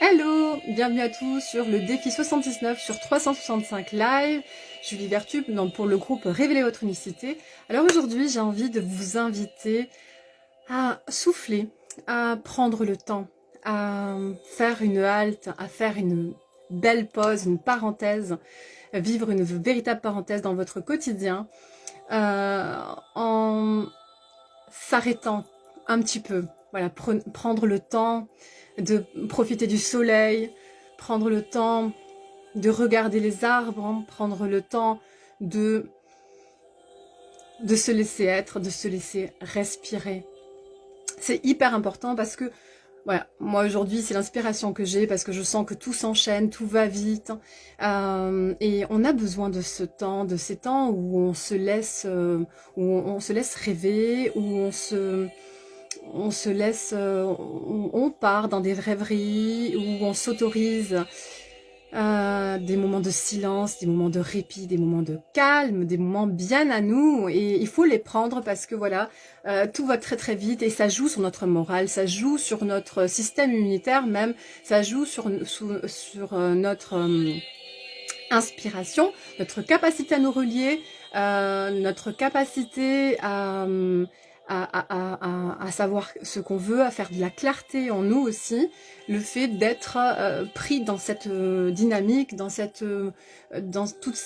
Hello, bienvenue à tous sur le défi 79 sur 365 live. Julie Vertu pour le groupe Révélez votre unicité. Alors aujourd'hui, j'ai envie de vous inviter à souffler, à prendre le temps, à faire une halte, à faire une belle pause, une parenthèse, vivre une véritable parenthèse dans votre quotidien, en s'arrêtant un petit peu. Voilà, prendre le temps de profiter du soleil, prendre le temps de regarder les arbres, prendre le temps de se laisser être, de se laisser respirer. C'est hyper important parce que, voilà, moi aujourd'hui c'est l'inspiration que j'ai parce que je sens que tout s'enchaîne, tout va vite et on a besoin de ce temps, de ces temps où on se laisse, où on se laisse rêver, où on se laisse, on part dans des rêveries, où on s'autorise des moments de silence, des moments de répit, des moments de calme, des moments bien à nous, et il faut les prendre parce que voilà, tout va très très vite et ça joue sur notre morale, ça joue sur notre système immunitaire même, ça joue sur notre inspiration, notre capacité à nous relier, notre capacité à savoir ce qu'on veut, à faire de la clarté en nous aussi, le fait d'être pris dans cette dynamique, dans toutes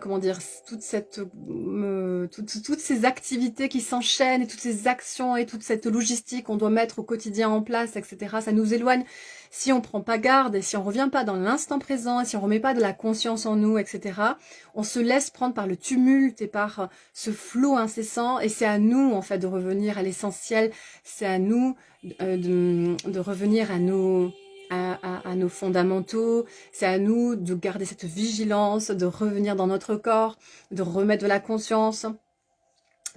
comment dire, toutes ces activités qui s'enchaînent et toutes ces actions et toute cette logistique qu'on doit mettre au quotidien en place, etc. Ça nous éloigne si on prend pas garde et si on revient pas dans l'instant présent et si on remet pas de la conscience en nous, etc. On se laisse prendre par le tumulte et par ce flot incessant et c'est à nous en fait de revenir à l'essentiel, c'est à nous de revenir à nos fondamentaux, c'est à nous de garder cette vigilance, de revenir dans notre corps, de remettre de la conscience,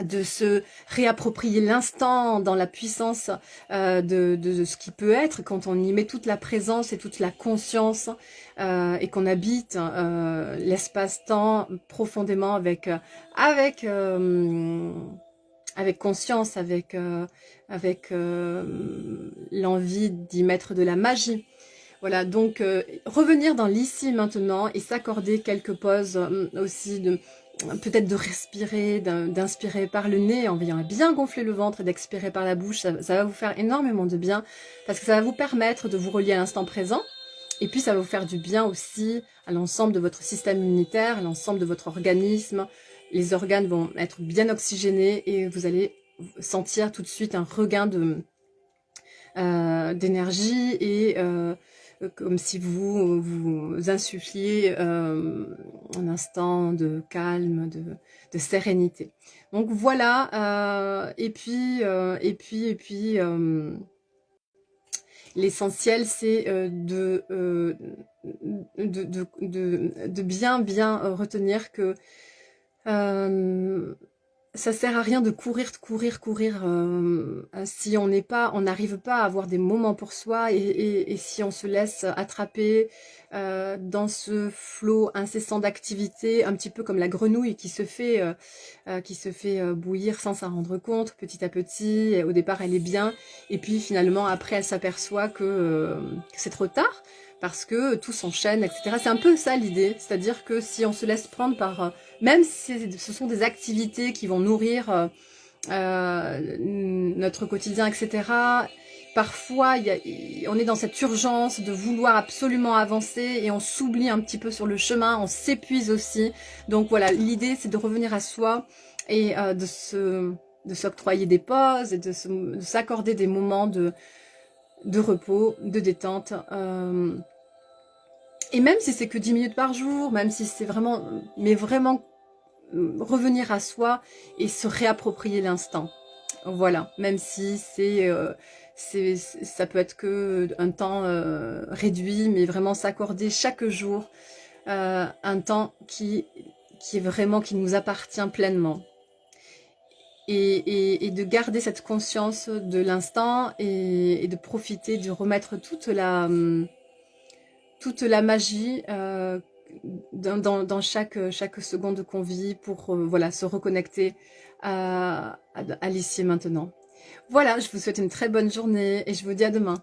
de se réapproprier l'instant dans la puissance de ce qui peut être quand on y met toute la présence et toute la conscience et qu'on habite l'espace-temps profondément avec conscience, avec l'envie d'y mettre de la magie. Voilà, donc revenir dans l'ici maintenant et s'accorder quelques pauses aussi, peut-être de respirer, d'inspirer par le nez en veillant à bien gonfler le ventre et d'expirer par la bouche. Ça va vous faire énormément de bien parce que ça va vous permettre de vous relier à l'instant présent. Et puis ça va vous faire du bien aussi à l'ensemble de votre système immunitaire, à l'ensemble de votre organisme. Les organes vont être bien oxygénés et vous allez sentir tout de suite un regain d'énergie et comme si vous insuffliez un instant de calme, de sérénité. Donc voilà, l'essentiel c'est de bien retenir que ça sert à rien de courir si on n'arrive pas à avoir des moments pour soi et si on se laisse attraper dans ce flot incessant d'activité, un petit peu comme la grenouille qui se fait bouillir sans s'en rendre compte petit à petit. Et au départ elle est bien et puis finalement après elle s'aperçoit que c'est trop tard parce que tout s'enchaîne, etc. C'est un peu ça l'idée, c'est-à-dire que si on se laisse prendre par même si ce sont des activités qui vont nourrir notre quotidien, etc. Parfois, on est dans cette urgence de vouloir absolument avancer et on s'oublie un petit peu sur le chemin, on s'épuise aussi. Donc voilà, l'idée c'est de revenir à soi et de s'octroyer des pauses et de s'accorder des moments de repos, de détente. Et même si c'est que 10 minutes par jour, même si c'est vraiment, mais vraiment revenir à soi et se réapproprier l'instant. Voilà, même si ça peut être que un temps réduit, mais vraiment s'accorder chaque jour un temps qui est vraiment, qui nous appartient pleinement. Et de garder cette conscience de l'instant et de profiter, de remettre toute la magie dans chaque seconde qu'on vit pour voilà, se reconnecter à l'ici et maintenant. Voilà, je vous souhaite une très bonne journée et je vous dis à demain.